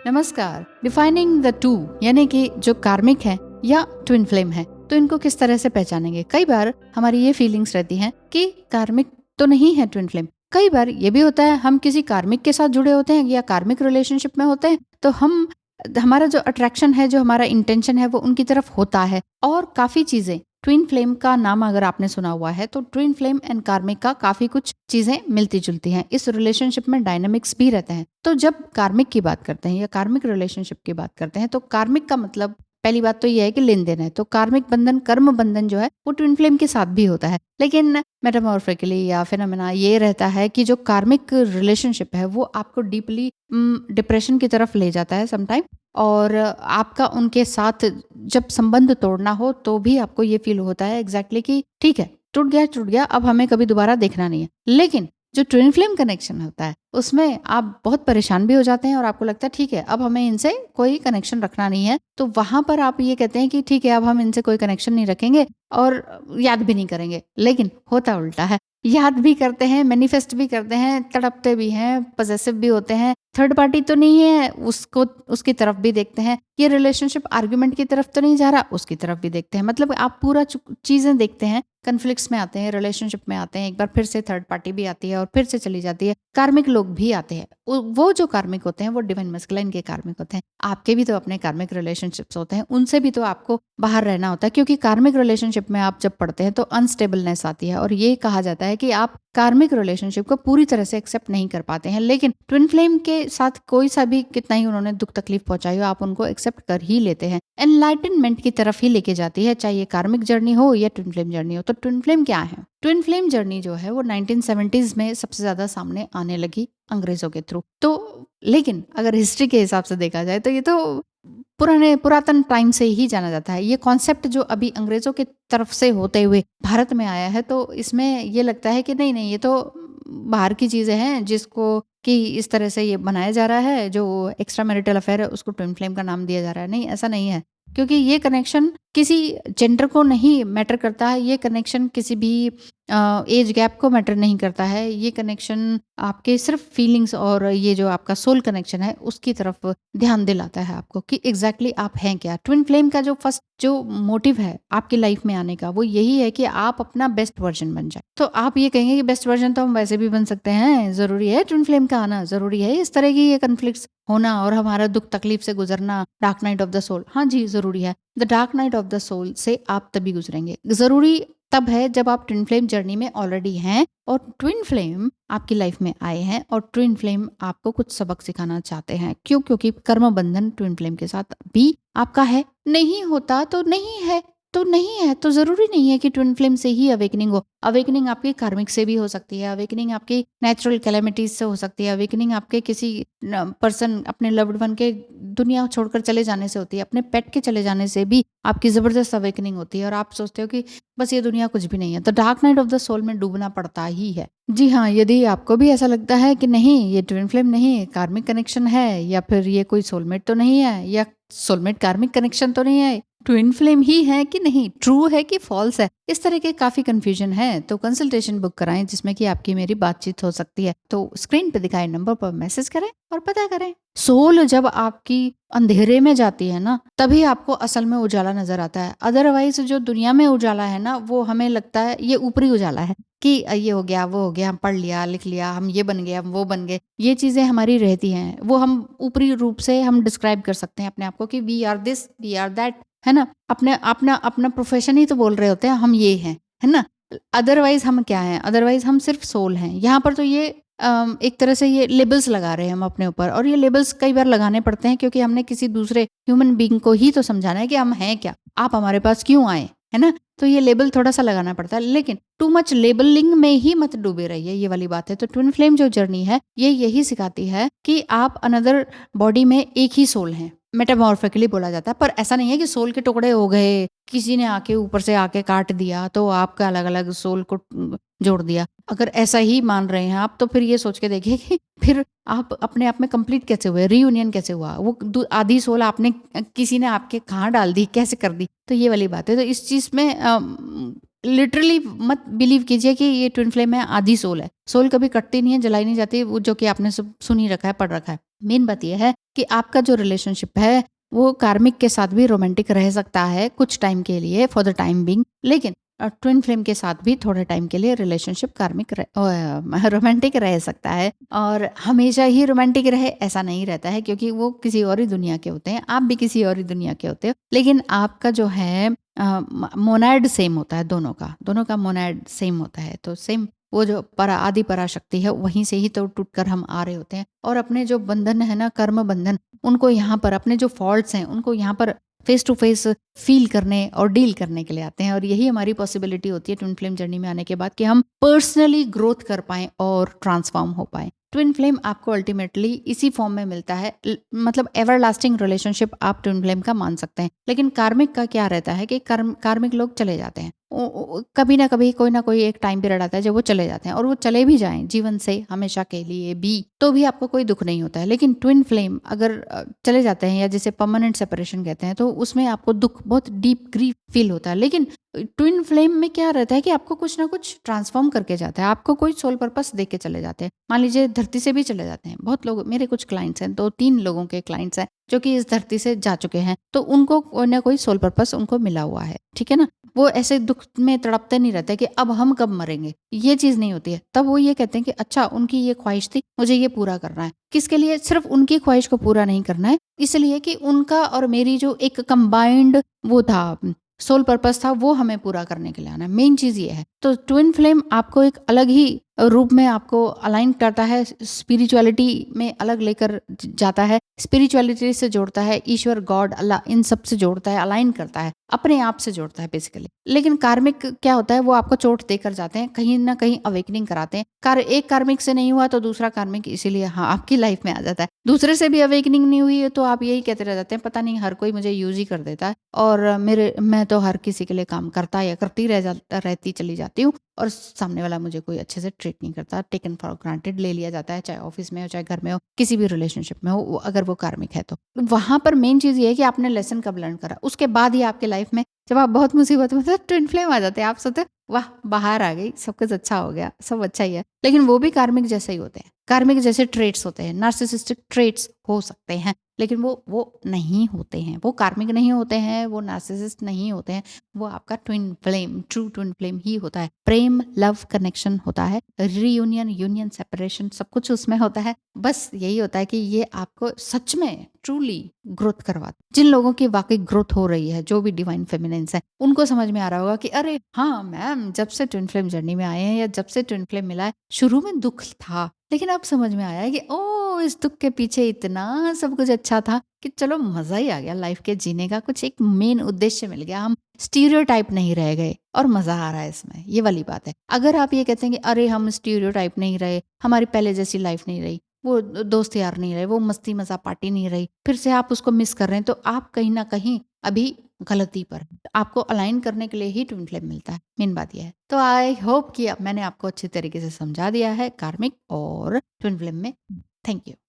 नमस्कार। Defining the two यानी कि जो कार्मिक है या ट्विन फ्लेम है, तो इनको किस तरह से पहचानेंगे। कई बार हमारी ये फीलिंग्स रहती हैं कि कार्मिक तो नहीं है ट्विन फ्लेम। कई बार ये भी होता है हम किसी कार्मिक के साथ जुड़े होते हैं या कार्मिक रिलेशनशिप में होते हैं, तो हमारा जो अट्रैक्शन है, जो हमारा इंटेंशन है, वो उनकी तरफ होता है। और काफी चीजें, ट्विन फ्लेम का नाम अगर आपने सुना हुआ है तो ट्विन फ्लेम एंड कार्मिक का काफी कुछ चीजें मिलती जुलती हैं। इस रिलेशनशिप में डायनामिक्स भी रहते हैं। तो जब कार्मिक की बात करते हैं या कार्मिक रिलेशनशिप की बात करते हैं, तो कार्मिक का मतलब पहली बात तो यह है कि लेन देन है। तो कार्मिक बंधन, कर्म बंधन जो है वो ट्विन फ्लेम के साथ भी होता है। लेकिन मेटामॉर्फिकली या फिनोमेना ये रहता है कि जो कार्मिक रिलेशनशिप है वो आपको डीपली डिप्रेशन की तरफ ले जाता है समटाइम। और आपका उनके साथ जब संबंध तोड़ना हो तो भी आपको ये फील होता है एग्जैक्टली कि ठीक है, टूट गया, अब हमें कभी दोबारा देखना नहीं है। लेकिन जो ट्विन फ्लेम कनेक्शन होता है उसमें आप बहुत परेशान भी हो जाते हैं और आपको लगता है ठीक है, अब हमें इनसे कोई कनेक्शन रखना नहीं है। तो वहां पर आप ये कहते हैं कि ठीक है, अब हम इनसे कोई कनेक्शन नहीं रखेंगे और याद भी नहीं करेंगे। लेकिन होता उल्टा है, याद भी करते हैं, मैनिफेस्ट भी करते हैं, तड़पते भी हैं, पजेसिव भी होते हैं। थर्ड पार्टी तो नहीं है, उसको उसकी तरफ भी देखते हैं। ये रिलेशनशिप आर्ग्यूमेंट की तरफ तो नहीं जा रहा, उसकी तरफ भी देखते हैं। मतलब आप पूरा चीजें देखते हैं। कन्फ्लिक्ट्स में आते हैं, रिलेशनशिप में आते हैं, एक बार फिर से थर्ड पार्टी भी आती है और फिर से चली जाती है। कार्मिक लोग भी आते हैं। वो जो कार्मिक होते हैं वो डिवाइन मैस्कुलाइन के कार्मिक होते हैं। आपके भी तो अपने कार्मिक रिलेशनशिप्स होते हैं, उनसे भी तो आपको बाहर रहना होता है। क्योंकि कार्मिक रिलेशनशिप में आप जब पढ़ते हैं तो अनस्टेबलनेस आती है और ये कहा जाता है कि आप कार्मिक रिलेशनशिप को पूरी तरह से एक्सेप्ट नहीं कर पाते हैं। लेकिन ट्विन फ्लेम के साथ कोई सा भी, कितना ही उन्होंने दुख तकलीफ पहुंचाई हो, आप उनको एक्सेप्ट कर ही लेते हैं। एनलाइटनमेंट की तरफ ही लेके जाती है, चाहे ये कार्मिक जर्नी हो या ट्विन फ्लेम जर्नी हो। तो ट्विन फ्लेम क्या है? ट्विन फ्लेम जर्नी जो है वो 1970s में सबसे ज्यादा सामने आने लगी अंग्रेजों के थ्रू। तो लेकिन अगर हिस्ट्री के हिसाब से देखा जाए तो ये तो पुरातन टाइम से ही जाना जाता है। ये कॉन्सेप्ट जो अभी अंग्रेजों की तरफ से होते हुए भारत में आया है, तो इसमें ये लगता है कि नहीं ये तो बाहर की चीजें हैं जिसको कि इस तरह से ये बनाया जा रहा है। जो एक्स्ट्रा मैरिटल अफेयर है उसको ट्विन फ्लेम का नाम दिया जा रहा है। नहीं, ऐसा नहीं है। क्योंकि ये कनेक्शन किसी जेंडर को नहीं मैटर करता है। ये कनेक्शन किसी भी एज गैप को मैटर नहीं करता है। ये कनेक्शन आपके सिर्फ फीलिंग्स और ये जो आपका सोल कनेक्शन है उसकी तरफ ध्यान दिलाता है आपको कि एग्जैक्टली आप हैं क्या। ट्विन फ्लेम का जो फर्स्ट जो मोटिव है आपकी लाइफ में आने का, वो यही है कि आप अपना बेस्ट वर्जन बन जाए। तो आप ये कहेंगे कि बेस्ट वर्जन तो हम वैसे भी बन सकते हैं, जरूरी है ट्विन फ्लेम का आना, जरूरी है इस तरह की ये कन्फ्लिक्ट्स होना और हमारा दुख तकलीफ से गुजरना, dark night of the soul? हाँ जी, जरूरी है। The dark night of the soul से आप तभी गुजरेंगे। जरूरी तब है जब आप ट्विन फ्लेम जर्नी में ऑलरेडी हैं और ट्विन फ्लेम आपकी लाइफ में आए हैं और ट्विन फ्लेम आपको कुछ सबक सिखाना चाहते हैं। क्यों? क्योंकि कर्म बंधन ट्विन फ्लेम के साथ भी आपका है। नहीं होता तो नहीं है, तो नहीं है तो जरूरी नहीं है कि ट्विन फ्लेम से ही अवेकनिंग हो। अवेकनिंग आपकी कार्मिक से भी हो सकती है, अवेकनिंग आपकी नेचुरल कैलेमिटीज से हो सकती है, अवेकनिंग आपके किसी पर्सन, अपने लव्ड वन के दुनिया छोड़कर चले जाने से होती है, अपने पेट के चले जाने से भी आपकी जबरदस्त अवेकनिंग होती है और आप सोचते हो कि बस ये दुनिया कुछ भी नहीं है। तो dark night of the soul में डूबना पड़ता ही है। जी हाँ, यदि आपको भी ऐसा लगता है कि नहीं ये ट्विन फ्लेम नहीं, कार्मिक कनेक्शन है, या फिर ये कोई सोलमेट तो नहीं है, या सोलमेट कार्मिक कनेक्शन तो नहीं है, ट्विन फ्लेम ही है कि नहीं, ट्रू है कि फॉल्स है, इस तरह के काफी कंफ्यूजन है, तो कंसल्टेशन बुक कराएं जिसमें कि आपकी मेरी बातचीत हो सकती है। तो स्क्रीन पे दिखाए नंबर पर मैसेज करें और पता करें। सोल जब आपकी अंधेरे में जाती है ना, तभी आपको असल में उजाला नजर आता है। अदरवाइज जो दुनिया में उजाला है ना, वो हमें लगता है ये ऊपरी उजाला है कि ये हो गया, वो हो गया, हम पढ़ लिया, लिख लिया, हम ये बन गए, हम वो बन गए। ये चीजें हमारी रहती हैं, वो हम ऊपरी रूप से हम डिस्क्राइब कर सकते हैं अपने आप को कि we are this, we are that, है ना। अपने अपना अपना प्रोफेशन ही तो बोल रहे होते हैं, हम ये हैं, है ना। अदरवाइज हम क्या हैं? अदरवाइज हम सिर्फ सोल हैं। यहाँ पर तो ये एक तरह से ये लेबल्स लगा रहे हैं हम अपने ऊपर, और ये लेबल्स कई बार लगाने पड़ते हैं क्योंकि हमने किसी दूसरे ह्यूमन बीइंग को ही तो समझाना है कि हम हैं क्या, आप हमारे पास क्यों आए, है ना। तो ये लेबल थोड़ा सा लगाना पड़ता है, लेकिन टू मच लेबलिंग में ही मत डूबे रहिए, ये वाली बात है। तो ट्विन फ्लेम जो जर्नी है ये यही सिखाती है कि आप अनदर बॉडी में एक ही सोल हैं। मेटामॉर्फिकली बोला जाता है, पर ऐसा नहीं है कि सोल के टुकड़े हो गए, किसी ने आके ऊपर से आके काट दिया तो आपका अलग अलग सोल को जोड़ दिया। अगर ऐसा ही मान रहे हैं आप, तो फिर ये सोच के देखिए कि फिर आप अपने आप में कंप्लीट कैसे हुए, रीयूनियन कैसे हुआ, वो आधी सोल आपने किसी ने आपके कहाँ डाल दी, कैसे कर दी। तो ये वाली बात है। तो इस चीज में लिटरली मत बिलीव कीजिए कि ये ट्विन फ्लेम है, आधी सोल है। सोल कभी कटती नहीं है, जलाई नहीं जाती, वो जो कि आपने सब सुन ही रखा है, पढ़ रखा है। मेन बात ये है कि आपका जो रिलेशनशिप है वो कार्मिक के साथ भी रोमांटिक रह सकता है कुछ टाइम के लिए, फॉर द टाइम बिंग, लेकिन ट्विन फ्लेम के साथ भी थोड़े टाइम के लिए रिलेशनशिप कार्मिक रोमांटिक रह सकता है। और हमेशा ही रोमांटिक रहे ऐसा नहीं रहता है, क्योंकि वो किसी और ही दुनिया के होते हैं, आप भी किसी और ही दुनिया के होते हो। लेकिन आपका जो है मोनाड सेम होता है, दोनों का मोनाड सेम होता है। तो सेम वो जो आदि पराशक्ति है, वहीं से ही तो टूटकर हम आ रहे होते हैं। और अपने जो बंधन है ना, कर्म बंधन, उनको यहाँ पर, अपने जो फॉल्ट्स हैं उनको यहाँ पर फेस टू फेस फील करने और डील करने के लिए आते हैं। और यही हमारी पॉसिबिलिटी होती है ट्विन फ्लेम जर्नी में आने के बाद, कि हम पर्सनली ग्रोथ कर पाएं और ट्रांसफॉर्म हो पाएं। ट्विन फ्लेम आपको अल्टीमेटली इसी फॉर्म में मिलता है, मतलब एवरलास्टिंग रिलेशनशिप आप ट्विन फ्लेम का मान सकते हैं। लेकिन कार्मिक का क्या रहता है कि कार्मिक लोग चले जाते हैं, कभी ना कभी कोई ना कोई एक टाइम पीरियड आता है जब वो चले जाते हैं, और वो चले भी जाएं जीवन से हमेशा के लिए भी, तो भी आपको कोई दुख नहीं होता है। लेकिन ट्विन फ्लेम अगर चले जाते हैं, या जिसे परमानेंट सेपरेशन कहते हैं, तो उसमें आपको दुख, बहुत डीप ग्रीफ फील होता है। लेकिन ट्विन फ्लेम में क्या रहता है कि आपको कुछ ना कुछ ट्रांसफॉर्म करके जाता है, आपको कोई सोल पर्पस दे के चले जाते हैं। मान लीजिए धरती से भी चले जाते हैं, बहुत लोग, मेरे कुछ क्लाइंट्स हैं, 2-3 लोगों के क्लाइंट्स हैं जो कि इस धरती से जा चुके हैं, तो उनको कोई ना कोई सोल पर्पस उनको मिला हुआ है, ठीक है ना। वो ऐसे दुख में तड़पते नहीं रहते कि अब हम कब मरेंगे, ये चीज नहीं होती है। तब वो ये कहते हैं कि अच्छा, उनकी ये ख्वाहिश थी, मुझे ये पूरा करना है। किसके लिए? सिर्फ उनकी ख्वाहिश को पूरा नहीं करना है, इसलिए कि उनका और मेरी जो एक कंबाइंड वो था, सोल पर्पस था, वो हमें पूरा करने के लिए आना है। मेन चीज ये है। तो ट्विन फ्लेम आपको एक अलग ही रूप में आपको अलाइन करता है, स्पिरिचुअलिटी में अलग लेकर जाता है, स्पिरिचुअलिटी से जोड़ता है, ईश्वर, गॉड, अल्लाह, इन सब से जोड़ता है, अलाइन करता है, अपने आप से जोड़ता है बेसिकली। लेकिन कार्मिक क्या होता है, वो आपको चोट देकर जाते हैं, कहीं ना कहीं अवेकनिंग कराते हैं। एक कार्मिक से नहीं हुआ तो दूसरा कार्मिक इसीलिए हाँ आपकी लाइफ में आ जाता है। दूसरे से भी अवेकनिंग नहीं हुई है तो आप यही कहते रह जाते हैं, पता नहीं हर कोई मुझे यूज ही कर देता है, और मैं तो हर किसी के लिए काम करता या करती रहती चली जाती हूँ, और सामने वाला मुझे कोई अच्छे से ट्रीट नहीं करता, टेकन फॉर ग्रांटेड ले लिया जाता है, चाहे ऑफिस में हो, चाहे घर में हो, किसी भी रिलेशनशिप में हो, अगर वो कार्मिक है तो। वहां पर मेन चीज ये है कि आपने लेसन कब लर्न करा, उसके बाद ही आपके लाइफ में जब आप बहुत मुसीबत में थे, ट्विन फ्लेम आ जाते हैं, आप सोचते वाह बाहर आ गई, सब कुछ अच्छा हो गया, सब अच्छा ही है। लेकिन वो भी कार्मिक जैसे ही होते हैं, कार्मिक जैसे ट्रेट्स होते हैं, नार्सिसिस्टिक ट्रेट्स हो सकते हैं, लेकिन वो नहीं होते हैं, वो कार्मिक नहीं होते हैं, वो नार्सिसिस्ट नहीं होते हैं, वो आपका twin flame, true twin flame ही होता है। प्रेम, लव, कनेक्शन होता है, रियूनियन, यूनियन, सेपरेशन, सब कुछ उसमें होता है। बस यही होता है कि ये आपको सच में ट्रूली ग्रोथ करवाता है। जिन लोगों की वाकई ग्रोथ हो रही है, जो भी डिवाइन फेमिनिन्स है, उनको समझ में आ रहा होगा कि अरे हाँ मैम, जब से ट्विन फ्लेम जर्नी में आए हैं, या जब से ट्विन फ्लेम मिला है, शुरू में दुख था, लेकिन अब समझ में आया है कि ओ, इस दुख के पीछे इतना सब कुछ अच्छा था कि चलो मजा ही आ गया लाइफ के जीने का, कुछ एक मेन उद्देश्य मिल गया, हम स्टीरियोटाइप नहीं रह गए, और मजा आ रहा है इसमें, ये वाली बात है। अगर आप ये कहते हैं कि अरे हम स्टीरियोटाइप नहीं रहे, हमारी पहले जैसी लाइफ नहीं रही, वो दोस्त यार नहीं रहे, वो मस्ती मजा पार्टी नहीं रही, फिर से आप उसको मिस कर रहे हैं, तो आप कहीं ना कहीं अभी गलती पर हैं। आपको अलाइन करने के लिए ही ट्विन फ्लेम मिलता है, मेन बात यह है। तो आई होप कि अब मैंने आपको अच्छी तरीके से समझा दिया है कार्मिक और ट्विन फ्लेम में। Thank you.